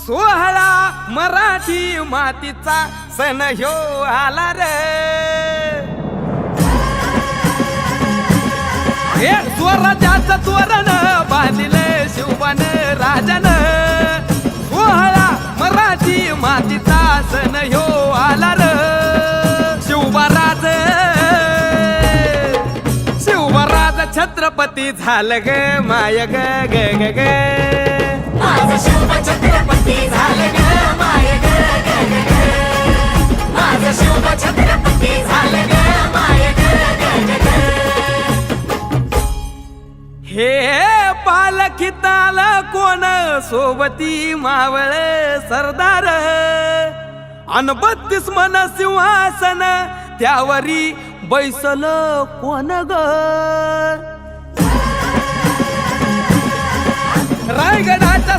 सोहळा मराठी मातीचा सण ह्यो आला रे। हे स्वराज्याचं तोरण बांधिले शिवबान राजान। सोहळा मराठी मातीचा सण ह्यो आला रे। शिवबाराज छत्रपती झालं ग माय ग ग ग ग। माझं शिव छत्रपती झालं ग माय ग ग ग ग। माझं शिव छत्रपती झालं ग माय ग ग ग ग। हे पालखीत आलं कोण सोबती मावळ सरदार। अन 32 मन सिंहासन त्यावरी बैसल कोण ग। रायगडाच्या